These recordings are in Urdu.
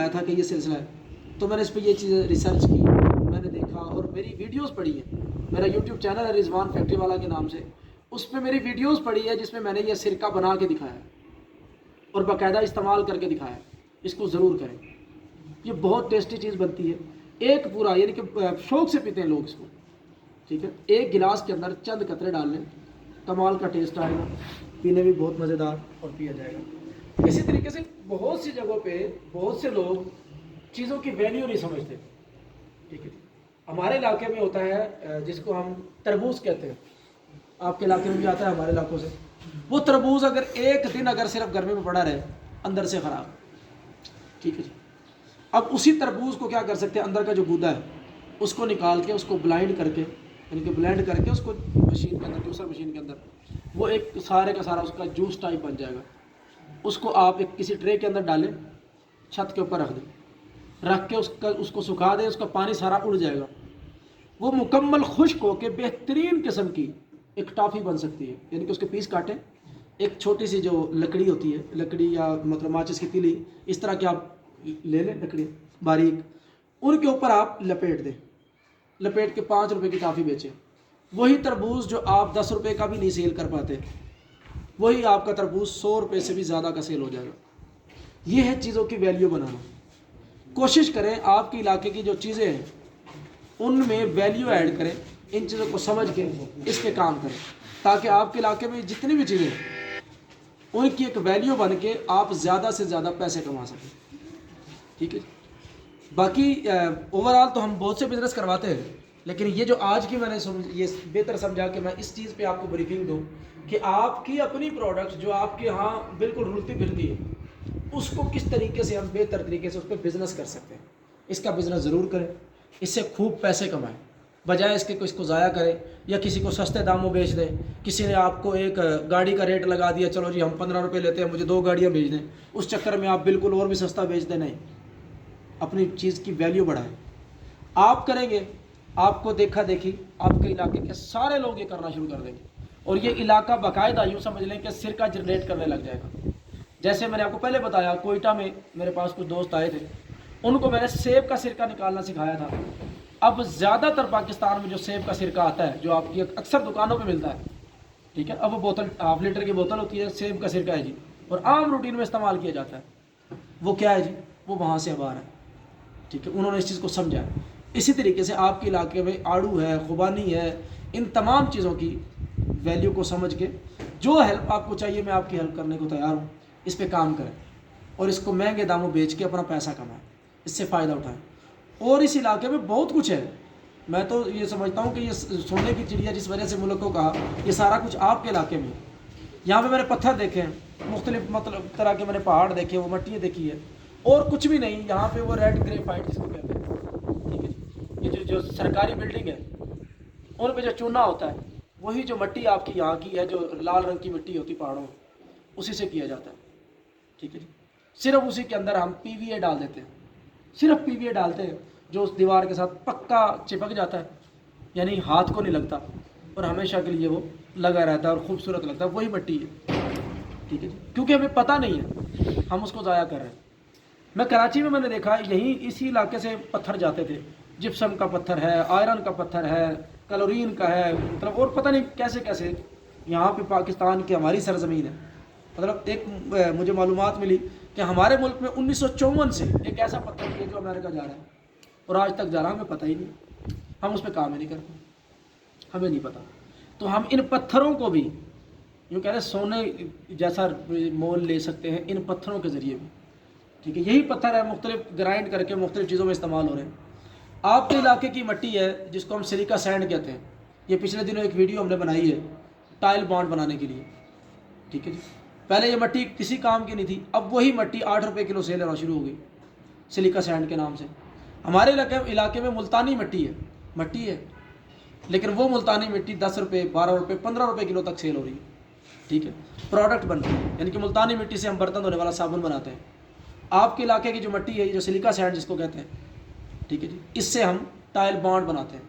بتایا تھا کہ یہ سلسلہ ہے، تو میں نے اس پہ یہ چیزیں ریسرچ کی، میں نے دیکھا اور میری ویڈیوز پڑھی ہیں. میرا یوٹیوب چینل ہے رضوان فیکٹری والا کے نام سے، اس پہ میری ویڈیوز پڑھی ہے جس میں نے یہ سرکہ بنا کے دکھایا اور باقاعدہ استعمال کر کے دکھایا. اس کو ضرور کریں، یہ بہت ٹیسٹی چیز بنتی ہے. ایک پورا یعنی کہ شوق سے پیتے ہیں لوگ اس کو. ٹھیک ہے، ایک گلاس کے اندر چند قطرے ڈال لیں، کمال کا ٹیسٹ آئے گا، پینے بھی بہت مزیدار اور پیا جائے گا. اسی طریقے سے بہت سی جگہوں پہ بہت سے لوگ چیزوں کی ویلیو نہیں سمجھتے. ٹھیک ہے، ہمارے علاقے میں ہوتا ہے جس کو ہم تربوز کہتے ہیں، آپ کے علاقے میں بھی آتا ہے ہمارے علاقوں سے. وہ تربوز اگر ایک دن اگر صرف گرمی میں پڑا رہے اندر سے خراب. ٹھیک ہے جی، اب اسی تربوز کو کیا کر سکتے ہیں، اندر کا جو گودا ہے اس کو نکال کے اس کو بلائنڈ کر کے یعنی کہ بلینڈ کر کے اس کو مشین کے اندر جوسر مشین کے اندر وہ ایک سارے کا سارا اس کا جوس ٹائپ بن جائے گا. اس کو آپ ایک کسی ٹرے کے اندر ڈالیں، چھت کے اوپر رکھ دیں، رکھ کے اس کو سکھا دیں، اس کا پانی سارا اڑ جائے گا. وہ مکمل خشک ہو کے بہترین قسم کی ایک ٹافی بن سکتی ہے. یعنی کہ اس کے پیس کاٹیں، ایک چھوٹی سی جو لکڑی ہوتی ہے، لکڑی یا مطلب ماچس کی تیلی اس طرح کی آپ لے لیں لکڑی باریک، ان کے اوپر آپ لپیٹ دیں، لپیٹ کے 5 روپے کی ٹافی بیچیں. وہی تربوز جو آپ 10 روپے کا بھی نہیں سیل کر پاتے، وہی آپ کا تربوز 100 روپے سے بھی زیادہ کا سیل ہو جائے گا. یہ ہے چیزوں کی ویلیو بنانا. کوشش کریں آپ کے علاقے کی جو چیزیں ہیں ان میں ویلیو ایڈ کریں، ان چیزوں کو سمجھ کے اس پہ کام کریں تاکہ آپ کے علاقے میں جتنی بھی چیزیں ہیں ان کی ایک ویلیو بن کے آپ زیادہ سے زیادہ پیسے کما سکیں. ٹھیک ہے، باقی اوور آل تو ہم بہت سے بزنس کرواتے ہیں، لیکن یہ جو آج کی میں نے یہ بہتر سمجھا کہ میں اس چیز پہ آپ کو بریفنگ دوں کہ آپ کی اپنی پروڈکٹ جو آپ کے ہاں بالکل رلتی پھرتی ہے اس کو کس طریقے سے ہم بہتر طریقے سے اس پہ بزنس کر سکتے ہیں. اس کا بزنس ضرور کریں، اس سے خوب پیسے کمائیں، بجائے اس کے اس کو ضائع کریں یا کسی کو سستے داموں بیچ دیں. کسی نے آپ کو ایک گاڑی کا ریٹ لگا دیا، چلو جی ہم 15 روپے لیتے ہیں، مجھے 2 گاڑیاں بیچ دیں، اس چکر میں آپ بالکل اور بھی سستا بیچ دیں. نہیں، اپنی چیز کی ویلیو بڑھائیں. آپ کریں گے، آپ کو دیکھا دیکھی آپ کے علاقے کے سارے لوگ یہ کرنا شروع کر دیں گے اور یہ علاقہ باقاعدہ یوں سمجھ لیں کہ سرکہ جنریٹ کرنے لگ جائے گا. جیسے میں نے آپ کو پہلے بتایا، کوئٹہ میں میرے پاس کچھ دوست آئے تھے، ان کو میں نے سیب کا سرکہ نکالنا سکھایا تھا. اب زیادہ تر پاکستان میں جو سیب کا سرکہ آتا ہے جو آپ کی اکثر دکانوں پہ ملتا ہے، ٹھیک ہے، اب وہ بوتل ½ لیٹر کی بوتل ہوتی ہے، سیب کا سرکہ ہے جی، اور عام روٹین میں استعمال کیا جاتا ہے. وہ کیا ہے جی، وہ وہاں سے اب آ رہا ہے. ٹھیک ہے، انہوں نے اس چیز کو سمجھا ہے. اسی طریقے سے آپ کے علاقے میں آڑو ہے، خوبانی ہے، ان تمام چیزوں کی ویلیو کو سمجھ کے جو ہیلپ آپ کو چاہیے میں آپ کی ہیلپ کرنے کو تیار ہوں. اس پہ کام کریں اور اس کو مہنگے داموں بیچ کے اپنا پیسہ کمائیں، اس سے فائدہ اٹھائیں. اور اس علاقے میں بہت کچھ ہے. میں تو یہ سمجھتا ہوں کہ یہ سونے کی چڑیا جس وجہ سے ملک کو کہا، یہ سارا کچھ آپ کے علاقے میں. یہاں پہ میں نے پتھر دیکھے ہیں، مختلف مطلب طرح کے میں نے پہاڑ دیکھے، وہ مٹیاں دیکھی ہے، اور کچھ بھی نہیں. یہاں پہ وہ ریڈ گریفائٹ جس کو کہتے ہیں، ٹھیک ہے جی، یہ جو سرکاری بلڈنگ ہے ان پہ جو چونا ہوتا ہے وہی جو مٹی آپ کی یہاں کی ہے، جو لال رنگ کی مٹی ہوتی پہاڑوں میں، اسی سے کیا جاتا ہے. ٹھیک ہے جی، صرف اسی کے اندر ہم PVA ڈال دیتے ہیں، صرف PVA ڈالتے ہیں جو اس دیوار کے ساتھ پکا چپک جاتا ہے، یعنی ہاتھ کو نہیں لگتا اور ہمیشہ کے لیے وہ لگا رہتا ہے اور خوبصورت لگتا ہے. وہی مٹی ہے. ٹھیک ہے جی، کیونکہ ہمیں پتہ نہیں ہے، ہم اس کو ضائع کر رہے ہیں. میں کراچی میں نے دیکھا، یہیں اسی علاقے سے پتھر جاتے تھے، جپسم کا پتھر ہے، آئرن کا پتھر ہے، کلورین کا ہے، مطلب اور پتہ نہیں کیسے کیسے. یہاں پہ پاکستان کی ہماری سرزمین ہے، مطلب ایک مجھے معلومات ملی کہ ہمارے ملک میں 1954 سے ایک ایسا پتھر ہے جو امریکہ جا رہا ہے اور آج تک جا رہا ہے، ہمیں پتہ ہی نہیں. ہم اس پہ کام ہی نہیں کرتے، ہمیں نہیں پتہ. تو ہم ان پتھروں کو بھی یوں کہہ رہے سونے جیسا مول لے سکتے ہیں ان پتھروں کے ذریعے بھی. ٹھیک ہے، یہی پتھر ہے مختلف گرائنڈ کر کے مختلف چیزوں میں استعمال ہو رہے ہیں. آپ کے علاقے کی مٹی ہے جس کو ہم سلیکا سینڈ کہتے ہیں. یہ پچھلے دنوں ایک ویڈیو ہم نے بنائی ہے ٹائل بانڈ بنانے کے لیے. ٹھیک ہے جی، پہلے یہ مٹی کسی کام کی نہیں تھی، اب وہی مٹی 8 روپے کلو سیل ہونا شروع ہو گئی سلیکا سینڈ کے نام سے. ہمارے علاقے میں ملتانی مٹی ہے، لیکن وہ ملتانی مٹی 10 روپے 12 روپے 15 روپے کلو تک سیل ہو رہی ہے. ٹھیک ہے، پروڈکٹ بنتی ہے، یعنی کہ ملتانی مٹی سے ہم برتن دھونے والا صابن بناتے ہیں. آپ کے علاقے کی جو مٹی ہے، جو سلیکا سینڈ جس کو کہتے ہیں، ٹھیک ہے جی، اس سے ہم ٹائل بانڈ بناتے ہیں.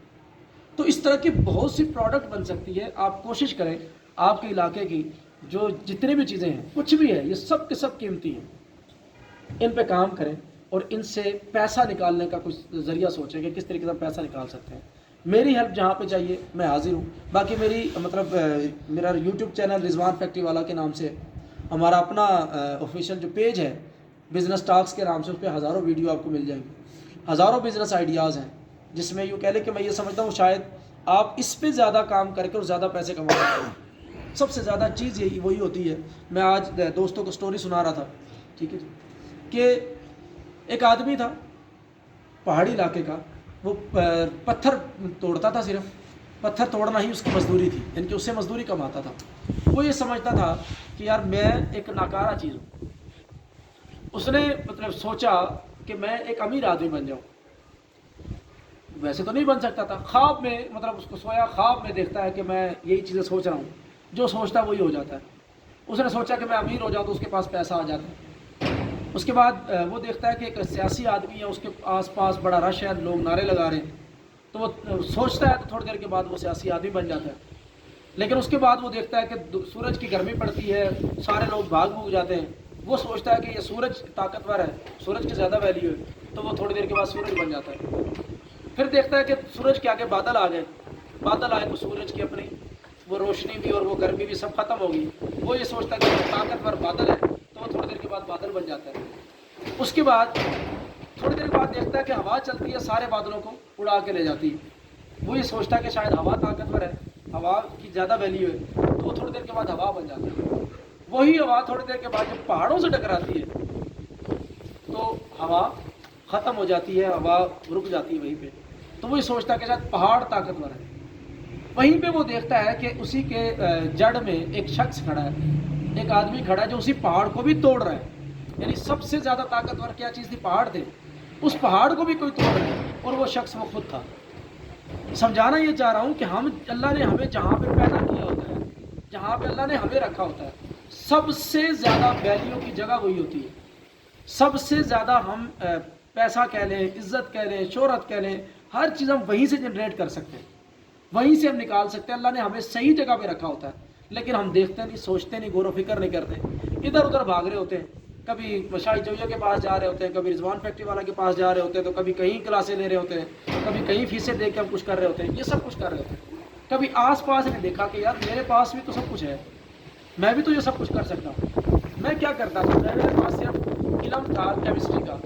تو اس طرح کی بہت سی پروڈکٹ بن سکتی ہے. آپ کوشش کریں آپ کے علاقے کی جو جتنی بھی چیزیں ہیں، کچھ بھی ہے، یہ سب کے سب قیمتی ہیں، ان پہ کام کریں اور ان سے پیسہ نکالنے کا کچھ ذریعہ سوچیں کہ کس طریقے سے ہم پیسہ نکال سکتے ہیں. میری ہیلپ جہاں پہ چاہیے میں حاضر ہوں. باقی میرا یوٹیوب چینل رضوان فیکٹری والا کے نام سے، ہمارا اپنا آفیشیل جو پیج ہے بزنس ٹاکس کے نام سے، اس پہ ہزاروں ویڈیو آپ کو مل جائیں گی، ہزاروں بزنس آئیڈیاز ہیں، جس میں یوں کہہ لیں کہ میں یہ سمجھتا ہوں شاید آپ اس پہ زیادہ کام کر کے اور زیادہ پیسے کما سکتے ہیں. سب سے زیادہ چیز یہی وہی ہوتی ہے. میں آج دوستوں کو سٹوری سنا رہا تھا، ٹھیک ہے جی، کہ ایک آدمی تھا پہاڑی علاقے کا، وہ پتھر توڑتا تھا، صرف پتھر توڑنا ہی اس کی مزدوری تھی، یعنی کہ اس سے مزدوری کماتا تھا. وہ یہ سمجھتا تھا کہ یار میں ایک ناکارہ چیز ہوں. اس نے سوچا کہ میں ایک امیر آدمی بن جاؤں. ویسے تو نہیں بن سکتا تھا، خواب میں اس کو سویا، خواب میں دیکھتا ہے کہ میں یہی چیزیں سوچ رہا ہوں، جو سوچتا ہے وہی ہو جاتا ہے. اس نے سوچا کہ میں امیر ہو جاؤں تو اس کے پاس پیسہ آ جاتا ہے. اس کے بعد وہ دیکھتا ہے کہ ایک سیاسی آدمی ہے، اس کے آس پاس بڑا رش ہے، لوگ نعرے لگا رہے ہیں، تو وہ سوچتا ہے تو تھوڑی دیر کے بعد وہ سیاسی آدمی بن جاتا ہے. لیکن اس کے بعد وہ دیکھتا ہے کہ سورج کی گرمی پڑتی ہے، سارے لوگ بھاگ جاتے ہیں. وہ سوچتا ہے کہ یہ سورج طاقتور ہے، سورج کی زیادہ ویلیو ہے، تو وہ تھوڑی دیر کے بعد سورج بن جاتا ہے. پھر دیکھتا ہے کہ سورج کے آگے بادل آ گئے، بادل آئے تو سورج کی اپنی وہ روشنی بھی اور وہ گرمی بھی سب ختم ہو گئی. وہ یہ سوچتا ہے کہ یہ طاقتور بادل ہے، تو وہ تھوڑی دیر کے بعد بادل بن جاتا ہے. اس کے بعد تھوڑی دیر بعد دیکھتا ہے کہ ہوا چلتی ہے، سارے بادلوں کو اڑا کے لے جاتی ہے. وہ یہ سوچتا ہے کہ شاید ہوا طاقتور ہے، ہوا کی زیادہ ویلیو ہے، تو وہ تھوڑی دیر کے بعد ہوا بن جاتی ہے. وہی ہوا تھوڑی دیر کے بعد جب پہاڑوں سے ٹکراتی ہے تو ہوا ختم ہو جاتی ہے، ہوا رک جاتی ہے وہیں پہ. تو وہ یہ سوچتا ہے کہ شاید پہاڑ طاقتور ہے. وہیں پہ وہ دیکھتا ہے کہ اسی کے جڑ میں ایک شخص کھڑا ہے، ایک آدمی کھڑا ہے جو اسی پہاڑ کو بھی توڑ رہا ہے. یعنی سب سے زیادہ طاقتور کیا چیز تھی؟ پہاڑ تھے. اس پہاڑ کو بھی کوئی توڑ رہا ہے، اور وہ شخص وہ خود تھا. سمجھانا یہ چاہ رہا ہوں کہ اللہ نے ہمیں جہاں پہ پیدا کیا ہوتا ہے، جہاں پہ اللہ نے ہمیں رکھا ہوتا ہے، سب سے زیادہ ویلیو کی جگہ وہی ہوتی ہے. سب سے زیادہ ہم پیسہ کہہ لیں، عزت کہہ لیں، شہرت کہہ لیں، ہر چیز ہم وہیں سے جنریٹ کر سکتے ہیں، وہیں سے ہم نکال سکتے ہیں. اللہ نے ہمیں صحیح جگہ پہ رکھا ہوتا ہے، لیکن ہم دیکھتے نہیں، سوچتے نہیں، غور و فکر نہیں کرتے، ادھر ادھر بھاگ رہے ہوتے ہیں. کبھی مشاہد جویہ کے پاس جا رہے ہوتے ہیں، کبھی رضوان فیکٹری والا کے پاس جا رہے ہوتے ہیں، تو کبھی کہیں کلاسیں لے رہے ہوتے ہیں، کبھی کہیں فیسیں دے کے ہم کچھ کر رہے ہوتے ہیں. یہ سب کچھ کر رہے ہوتے ہیں. کبھی آس پاس نے دیکھا کہ یار میرے پاس بھی تو سب کچھ ہے، میں بھی تو یہ سب کچھ کر سکتا ہوں. میں کیا کرتا تھا؟ میرے پاس صرف علم تھا کیمسٹری کا،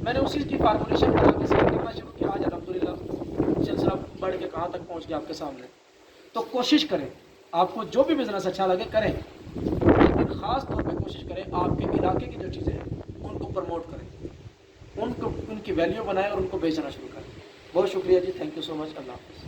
میں نے اسی کی فارمولیشن بنا کے سیکھ کرنا شروع کیا. آج الحمدللہ سلسلہ بڑھ کے کہاں تک پہنچ گیا آپ کے سامنے. تو کوشش کریں، آپ کو جو بھی بزنس اچھا لگے کریں، لیکن خاص طور پہ کوشش کریں آپ کے علاقے کی جو چیزیں ہیں ان کو پروموٹ کریں، ان کی ویلیو بنائیں اور ان کو بیچنا شروع کریں. بہت شکریہ جی، تھینک یو سو مچ. اللہ حافظ.